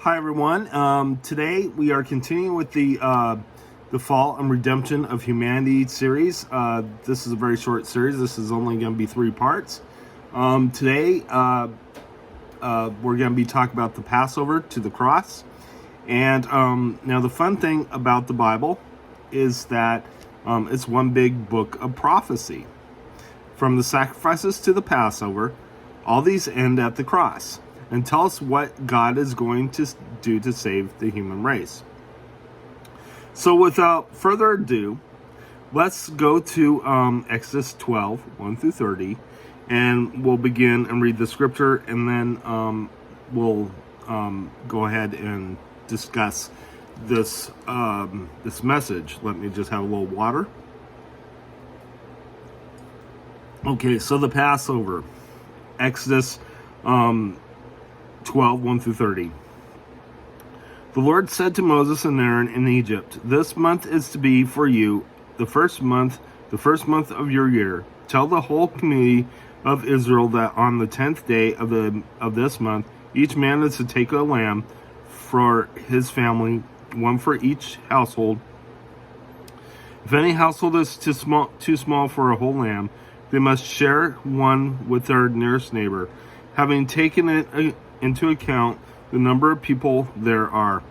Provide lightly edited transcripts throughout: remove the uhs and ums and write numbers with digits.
Hi everyone. Today we are continuing with the Fall and Redemption of Humanity series. This is a very short series. This is only going to be 3 parts. Today we're going to be talking about the Passover to the cross. And now the fun thing about the Bible is that it's one big book of prophecy. From the sacrifices to the Passover, all these end at the cross and tell us what God is going to do to save the human race. So without further ado, let's go to Exodus 12, 1 through 30, and we'll begin and read the scripture, and then we'll go ahead and discuss this this message. Let me just have a little water. Okay, so the Passover, Exodus 12, 1 through 30. The Lord said to Moses and Aaron in Egypt, "This month is to be for you the first month of your year. Tell the whole community of Israel that on the 10th day of this month, each man is to take a lamb for his family, one for each household. If any household is too small for a whole lamb, they must share one with their nearest neighbor, having taken it into account the number of people there are.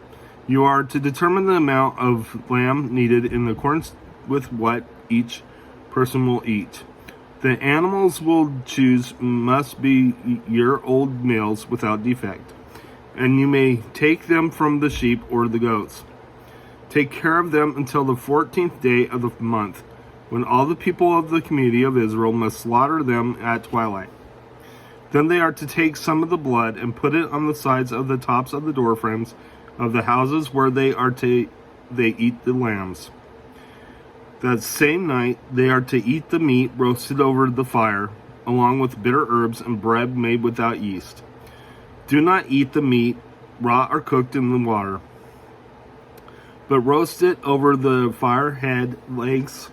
You are to determine the amount of lamb needed in accordance with what each person will eat. The animals will choose must be year-old males without defect, and you may take them from the sheep or the goats. Take care of them until the 14th day of the month, when all the people of the community of Israel must slaughter them at twilight. Then they are to take some of the blood and put it on the sides of the tops of the door frames of the houses where they eat the lambs. That same night they are to eat the meat roasted over the fire, along with bitter herbs and bread made without yeast. Do not eat the meat raw or cooked in the water, but roast it over the fire, head, legs,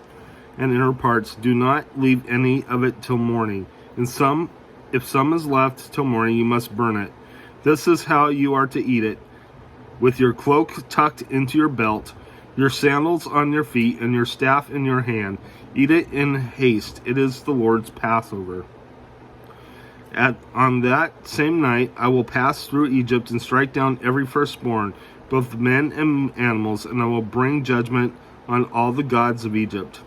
and inner parts. Do not leave any of it till morning. If some is left till morning, you must burn it. This is how you are to eat it: with your cloak tucked into your belt, your sandals on your feet, and your staff in your hand. Eat it in haste. It is the Lord's Passover. On that same night, I will pass through Egypt and strike down every firstborn, both men and animals, and I will bring judgment on all the gods of Egypt.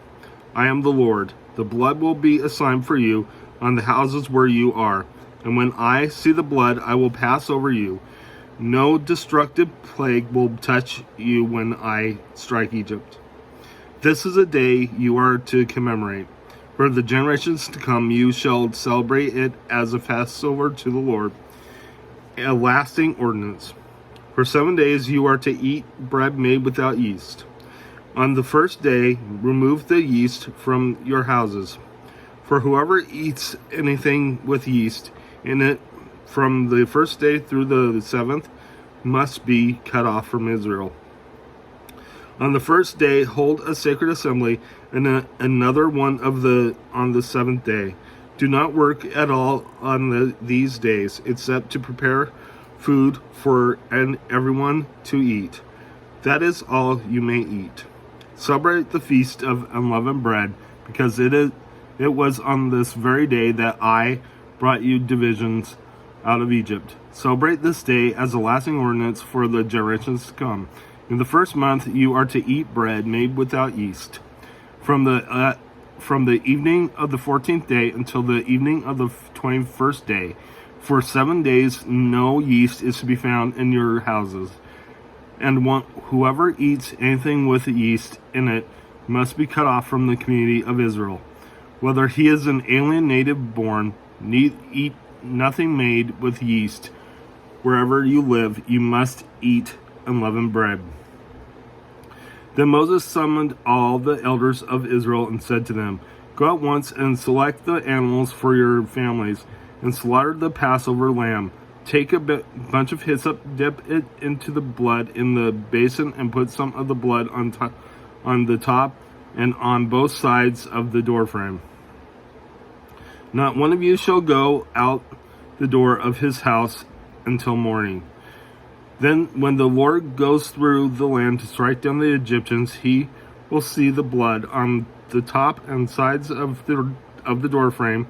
I am the Lord. The blood will be a sign for you on the houses where you are, and when I see the blood, I will pass over you. No destructive plague will touch you when I strike Egypt. This is a day you are to commemorate. For the generations to come, you shall celebrate it as a Passover to the Lord, a lasting ordinance. For 7 days you are to eat bread made without yeast. On the first day, remove the yeast from your houses. For whoever eats anything with yeast in it from the first day through the 7th must be cut off from Israel. On the first day, hold a sacred assembly, and another one on the 7th day. Do not work at all on these days, except to prepare food for everyone to eat. That is all you may eat. Celebrate the feast of unleavened bread, because it was on this very day that I brought you divisions out of Egypt. Celebrate this day as a lasting ordinance for the generations to come. In the first month you are to eat bread made without yeast. From the evening of the 14th day until the evening of the 21st day. For 7 days no yeast is to be found in your houses. And whoever eats anything with yeast in it must be cut off from the community of Israel. Whether he is an alien native born, eat nothing made with yeast. Wherever you live, you must eat unleavened bread." Then Moses summoned all the elders of Israel and said to them, "Go at once and select the animals for your families, and slaughter the Passover lamb. Take a bunch of hyssop, dip it into the blood in the basin, and put some of the blood on the top and on both sides of the doorframe. Not one of you shall go out the door of his house until morning. Then, when the Lord goes through the land to strike down the Egyptians, he will see the blood on the top and sides of the door frame,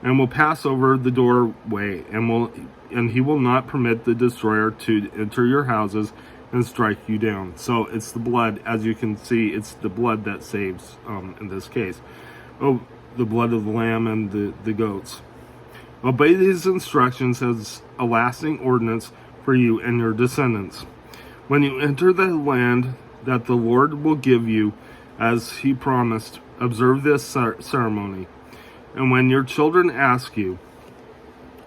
and will pass over the doorway, and he will not permit the destroyer to enter your houses and strike you down. So it's the blood, as you can see, it's the blood that saves in this case. Oh, the blood of the lamb and the goats. Obey these instructions as a lasting ordinance for you and your descendants. When you enter the land that the Lord will give you, as he promised, observe this ceremony. And when your children ask you,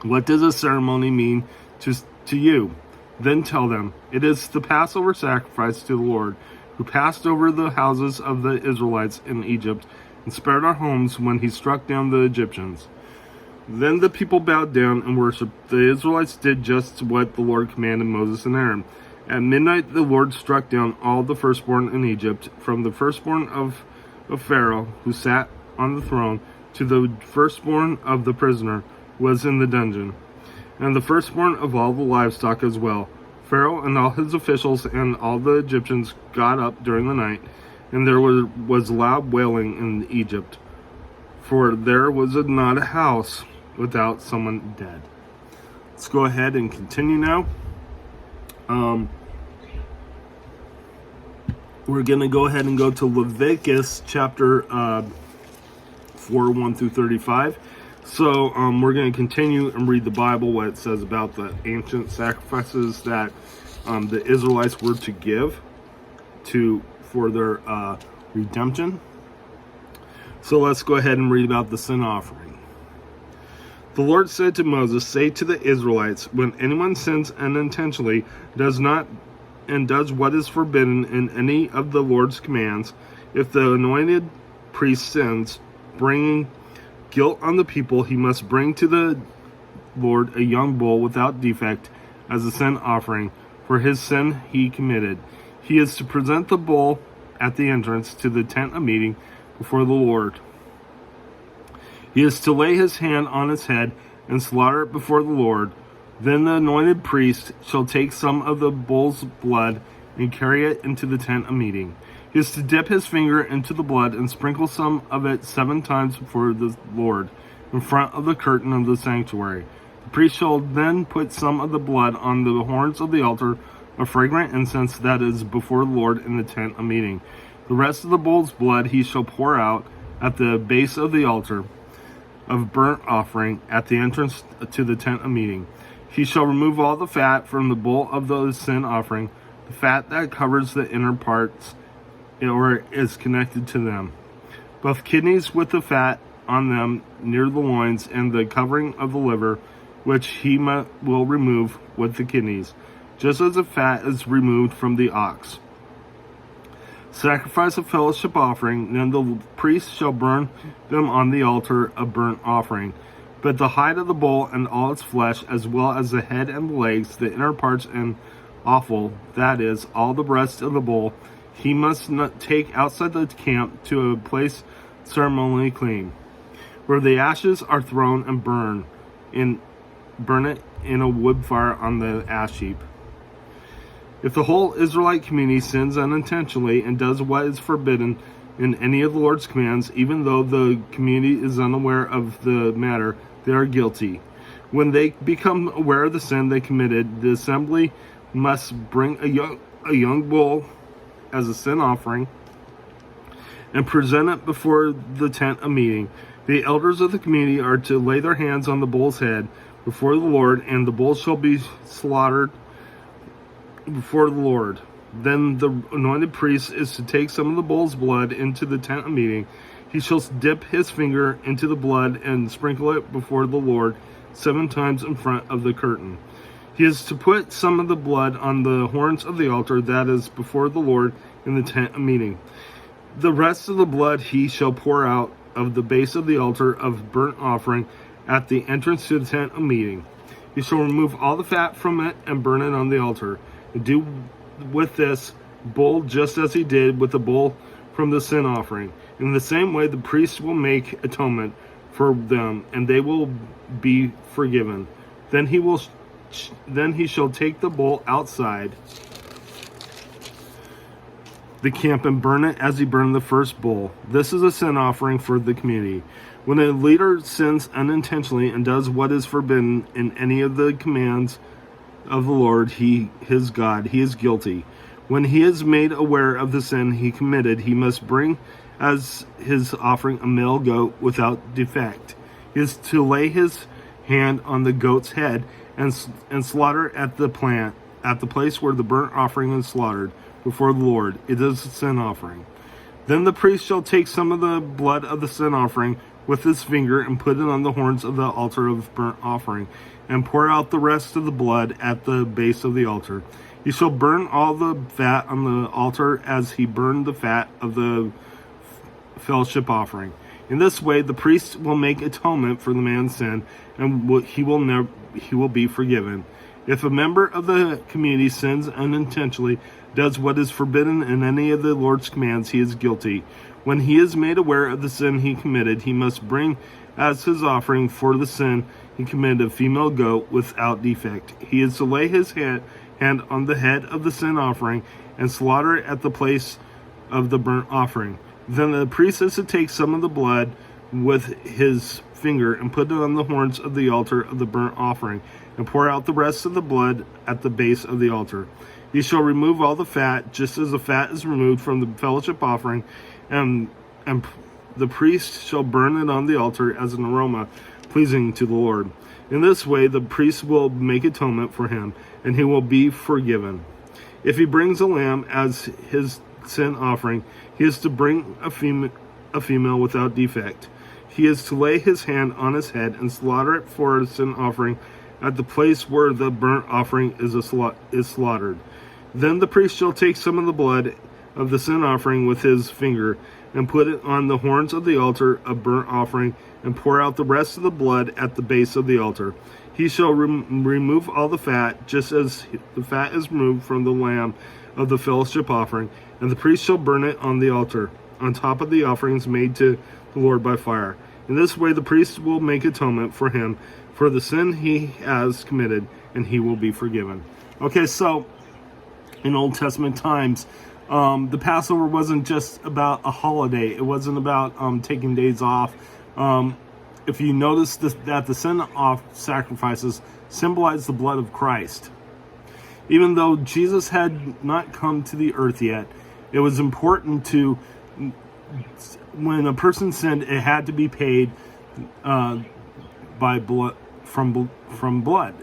what does a ceremony mean to you? Then tell them, it is the Passover sacrifice to the Lord, who passed over the houses of the Israelites in Egypt and spared our homes when he struck down the Egyptians. Then the people bowed down and worshipped. The Israelites did just what the Lord commanded Moses and Aaron. At midnight the Lord struck down all the firstborn in Egypt, from the firstborn of Pharaoh, who sat on the throne, to the firstborn of the prisoner who was in the dungeon, and the firstborn of all the livestock as well. Pharaoh and all his officials and all the Egyptians got up during the night, and there was loud wailing in Egypt, for there was not a house without someone dead. Let's go ahead and continue now. We're going to go ahead and go to Leviticus chapter 4, 1 through 35. So we're going to continue and read the Bible, what it says about the ancient sacrifices that the Israelites were to give for their redemption. So let's go ahead and read about the sin offering. The Lord said to Moses, say to the Israelites, when anyone sins unintentionally, does what is forbidden in any of the Lord's commands, if the anointed priest sins, bringing guilt on the people, he must bring to the Lord a young bull without defect as a sin offering for his sin he committed. He is to present the bull at the entrance to the tent of meeting before the Lord. He is to lay his hand on its head and slaughter it before the Lord. Then the anointed priest shall take some of the bull's blood and carry it into the tent of meeting. He is to dip his finger into the blood and sprinkle some of it 7 times before the Lord, in front of the curtain of the sanctuary. The priest shall then put some of the blood on the horns of the altar of fragrant incense that is before the Lord in the tent of meeting. The rest of the bull's blood he shall pour out at the base of the altar of burnt offering at the entrance to the tent of meeting. He shall remove all the fat from the bull of the sin offering, the fat that covers the inner parts or is connected to them, both kidneys with the fat on them near the loins, and the covering of the liver, which he will remove with the kidneys, just as the fat is removed from the ox. Sacrifice a fellowship offering, then the priest shall burn them on the altar of burnt offering. But the hide of the bull and all its flesh, as well as the head and the legs, the inner parts and offal, that is, all the breast of the bull, he must not take outside the camp to a place ceremonially clean, where the ashes are thrown, and burn it in a wood fire on the ash heap. If the whole Israelite community sins unintentionally and does what is forbidden in any of the Lord's commands, even though the community is unaware of the matter, they are guilty. When they become aware of the sin they committed, the assembly must bring a young bull as a sin offering and present it before the tent of meeting. The elders of the community are to lay their hands on the bull's head before the Lord, and the bull shall be slaughtered before the Lord. Then the anointed priest is to take some of the bull's blood into the tent of meeting. He shall dip his finger into the blood and sprinkle it before the Lord 7 times in front of the curtain. He is to put some of the blood on the horns of the altar that is before the Lord in the tent of meeting. The rest of the blood he shall pour out of the base of the altar of burnt offering at the entrance to the tent of meeting. He shall remove all the fat from it and burn it on the altar. And do with this bull just as he did with the bull from the sin offering. In the same way, the priest will make atonement for them, and they will be forgiven. Then he will Then he shall take the bull outside the camp and burn it as he burned the first bull. This is a sin offering for the community. When a leader sins unintentionally and does what is forbidden in any of the commands of the Lord, his God, he is guilty. When he is made aware of the sin he committed, he must bring as his offering a male goat without defect. He is to lay his hand on the goat's head and slaughter at the place where the burnt offering is slaughtered before the Lord. It is a sin offering. Then the priest shall take some of the blood of the sin offering with his finger and put it on the horns of the altar of burnt offering, and pour out the rest of the blood at the base of the altar. He shall burn all the fat on the altar as he burned the fat of the fellowship offering. In this way, the priest will make atonement for the man's sin, and he will be forgiven. If a member of the community sins unintentionally, does what is forbidden in any of the Lord's commands, he is guilty. When he is made aware of the sin he committed, he must bring as his offering for the sin he committed a female goat without defect. He is to lay his hand on the head of the sin offering and slaughter it at the place of the burnt offering. Then the priest is to take some of the blood with his finger and put it on the horns of the altar of the burnt offering, and pour out the rest of the blood at the base of the altar. He shall remove all the fat, just as the fat is removed from the fellowship offering, and the priest shall burn it on the altar as an aroma pleasing to the Lord. In this way, the priest will make atonement for him, and he will be forgiven. If he brings a lamb as his sin offering, he is to bring a female without defect. He is to lay his hand on his head and slaughter it for a sin offering at the place where the burnt offering is slaughtered. Then the priest shall take some of the blood of the sin offering with his finger and put it on the horns of the altar of burnt offering, and pour out the rest of the blood at the base of the altar. He shall remove all the fat, just as the fat is removed from the lamb of the fellowship offering, and the priest shall burn it on the altar, on top of the offerings made to the Lord by fire. In this way the priest will make atonement for him for the sin he has committed, and he will be forgiven. Okay, so in Old Testament times, the Passover wasn't just about a holiday. It wasn't about taking days off. If you notice that the sin off sacrifices symbolize the blood of Christ. Even though Jesus had not come to the earth yet, it was important to, when a person sinned, it had to be paid by blood, from blood.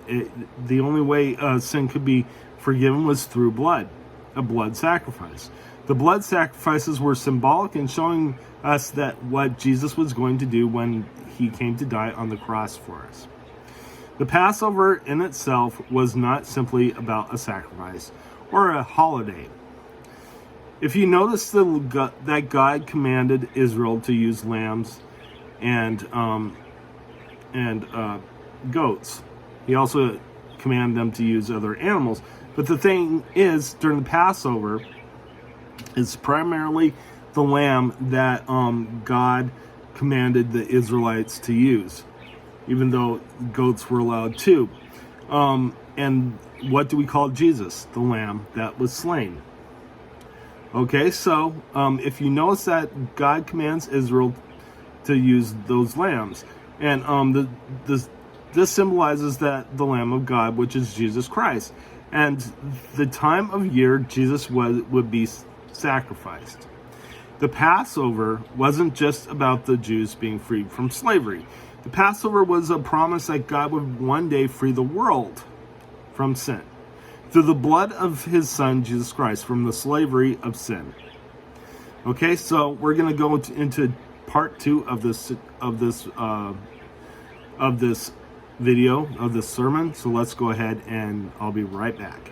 The only way sin could be forgiven was through blood, a blood sacrifice. The blood sacrifices were symbolic in showing us that what Jesus was going to do when he came to die on the cross for us. The Passover in itself was not simply about a sacrifice or a holiday. If you notice that God commanded Israel to use lambs and goats, he also commanded them to use other animals. But the thing is, during the Passover, it's primarily the lamb that God commanded the Israelites to use, even though goats were allowed too. And what do we call Jesus? The lamb that was slain. Okay, so if you notice that God commands Israel to use those lambs, and this symbolizes that the Lamb of God, which is Jesus Christ, and the time of year Jesus would be sacrificed. The Passover wasn't just about the Jews being freed from slavery. The Passover was a promise that God would one day free the world from sin through the blood of his son Jesus Christ, from the slavery of sin. Okay, so we're going to go into part 2 of this video, of this sermon. So let's go ahead, and I'll be right back.